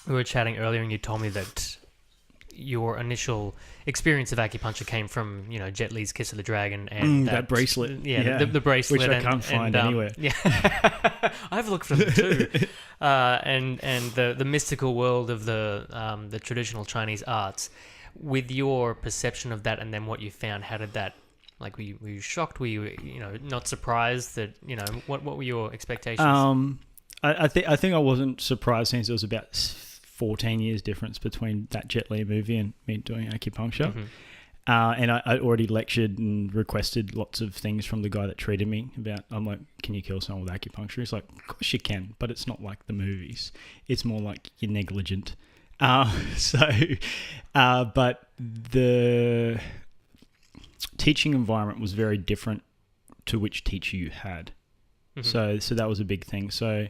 we were chatting earlier and you told me that your initial experience of acupuncture came from, Jet Li's Kiss of the Dragon and that bracelet. Yeah, the bracelet. Which I can't find anywhere. Yeah. I've looked for them too. And the mystical world of the traditional Chinese arts. With your perception of that and then what you found, how did that, like, were you shocked? Were you, not surprised that, what were your expectations? I think I wasn't surprised since there was about 14 years difference between that Jet Li movie and me doing acupuncture. Mm-hmm. And I already lectured and requested lots of things from the guy that treated me about, I'm like, can you kill someone with acupuncture? He's like, of course you can, but it's not like the movies. It's more like you're negligent. But the teaching environment was very different to which teacher you had. Mm-hmm. So that was a big thing. So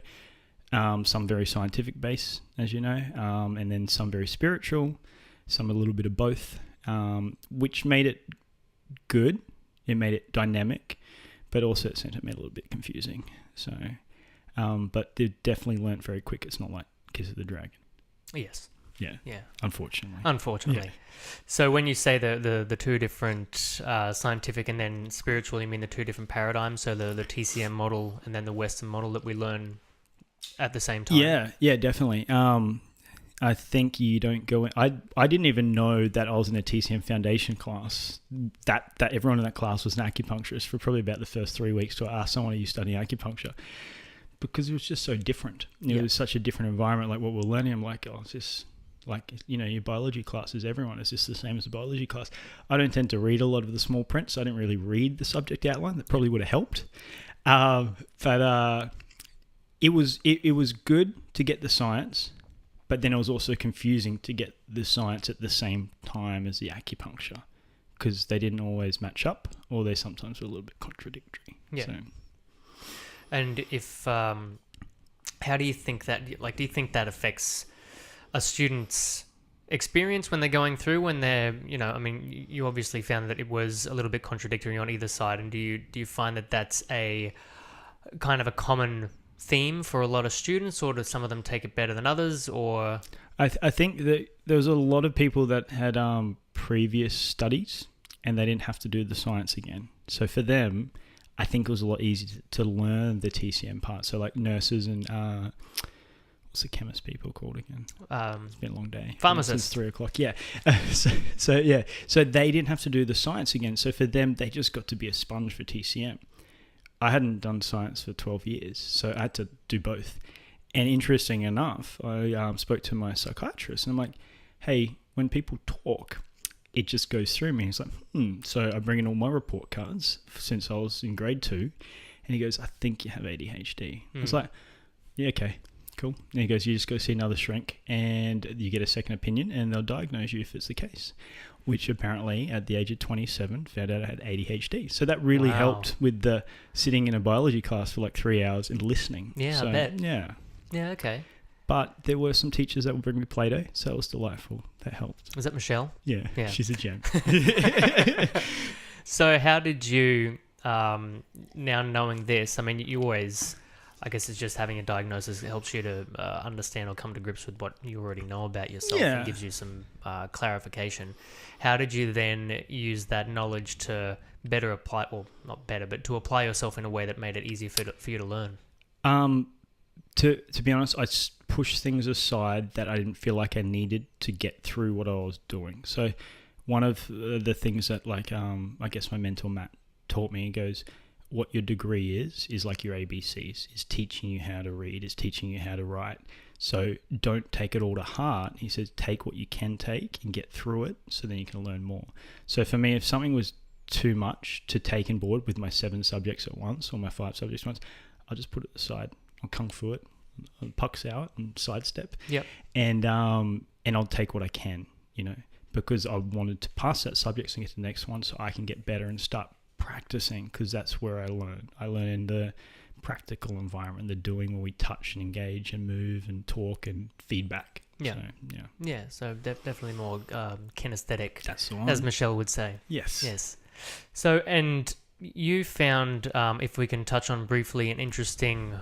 some very scientific base, as you know, and then some very spiritual, some a little bit of both, which made it good. It made it dynamic, but also at the same time made it a little bit confusing. So, but they definitely learnt very quick. It's not like Kiss of the Dragon. Yes. Yeah. Unfortunately. Yeah. So when you say the two different scientific and then spiritual, you mean the two different paradigms? So the TCM model and then the Western model that we learn at the same time? Yeah, definitely. I think you don't go in. I didn't even know that I was in a TCM foundation class, that everyone in that class was an acupuncturist for probably about the first 3 weeks till I asked someone, are you studying acupuncture? Because it was just so different. It was such a different environment, like what we're learning. I'm like, oh, it's just like, your biology class is everyone. It's just the same as a biology class. I don't tend to read a lot of the small print, so I didn't really read the subject outline. That probably would have helped. But it was good to get the science, but then it was also confusing to get the science at the same time as the acupuncture, because they didn't always match up, or they sometimes were a little bit contradictory. Yeah. So. And if, how do you think that, like, do you think that affects a student's experience when they're going through, when they're, you obviously found that it was a little bit contradictory on either side, and do you find that that's a kind of a common theme for a lot of students, or do some of them take it better than others, or? I think that there was a lot of people that had previous studies and they didn't have to do the science again. So for them, I think it was a lot easier to learn the TCM part. So like nurses and what's the chemist people called again? It's been a long day. Pharmacists. It's 3 o'clock. Yeah. So they didn't have to do the science again. So for them, they just got to be a sponge for TCM. I hadn't done science for 12 years, so I had to do both. And interesting enough, I spoke to my psychiatrist, and I'm like, hey, when people talk, it just goes through me. He's like, So I bring in all my report cards since I was in grade 2, and he goes, I think you have ADHD. I was like, yeah, okay, cool. And he goes, you just go see another shrink, and you get a second opinion, and they'll diagnose you if it's the case. Which apparently at the age of 27 found out I had ADHD. So that really helped with the sitting in a biology class for like 3 hours and listening. Yeah, so, I bet. Yeah. Yeah, okay. But there were some teachers that would bring me Play-Doh, so it was delightful. That helped. Was that Michelle? Yeah. She's a gem. So how did you, now knowing this, I mean, you always, I guess it's just having a diagnosis that helps you to understand or come to grips with what you already know about yourself and gives you some clarification. How did you then use that knowledge to better apply, well, not better, but to apply yourself in a way that made it easier for you to learn? To be honest, I pushed things aside that I didn't feel like I needed to get through what I was doing. So one of the things that, like, I guess my mentor Matt taught me, he goes, what your degree is like your ABCs, is teaching you how to read, is teaching you how to write. So don't take it all to heart. He says, take what you can take and get through it, so then you can learn more. So for me, if something was too much to take on board with my 7 subjects at once or my 5 subjects at once, I'll just put it aside. I'll kung fu it, I'll pucks out and sidestep. Yep. And I'll take what I can, because I wanted to pass that subject and get to the next one so I can get better and start practicing, because that's where I learn. I learn in the practical environment, the doing, where we touch and engage and move and talk and feedback. Yeah. So, So definitely more kinesthetic, that's the one, as Michelle would say. Yes. So, and you found, if we can touch on briefly, an interesting,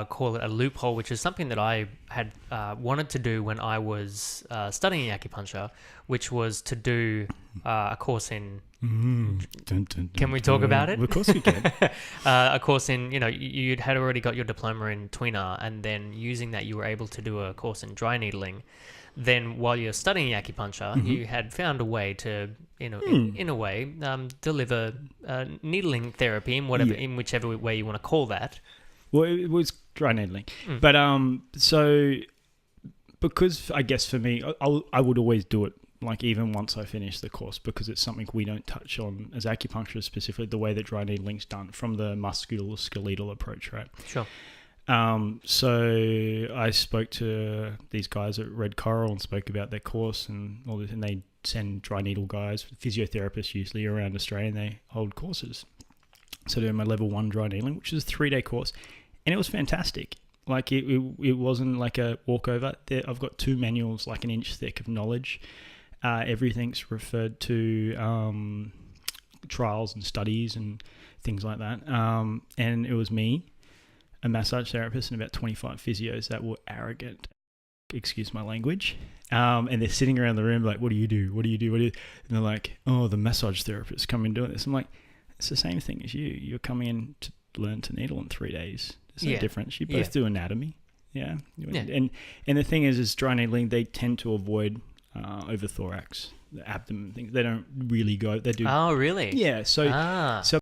call it a loophole, which is something that I had wanted to do when I was studying acupuncture, which was to do a course in. Can we talk about it? Of course we can. A course in, you had already got your diploma in Tui Na, and then using that, you were able to do a course in dry needling. Then while you're studying acupuncture, you had found a way to, in a way, deliver needling therapy in whichever way you want to call that. Well, it was dry needling. But so because I guess for me, I would always do it, like even once I finish the course, because it's something we don't touch on as acupuncturists, specifically the way that dry needling's done from the musculoskeletal approach, right? Sure. So I spoke to these guys at Red Coral and spoke about their course and all this, and they send dry needle guys, physiotherapists usually around Australia, and they hold courses. So doing my level 1 dry needling, which is a 3-day course, and it was fantastic. Like it wasn't like a walkover. I've got 2 manuals, like an inch thick of knowledge. Everything's referred to trials and studies and things like that. And it was me, a massage therapist, and about 25 physios that were arrogant, excuse my language. And they're sitting around the room like, what do you do? What do you do? And they're like, oh, the massage therapist come in doing this. I'm like, it's the same thing as you. You're coming in to learn to needle in 3 days. There's no difference. You both do anatomy. Yeah. And the thing is dry needling, they tend to avoid over thorax, the abdomen things. They don't really go. They do. Oh, really? Yeah. So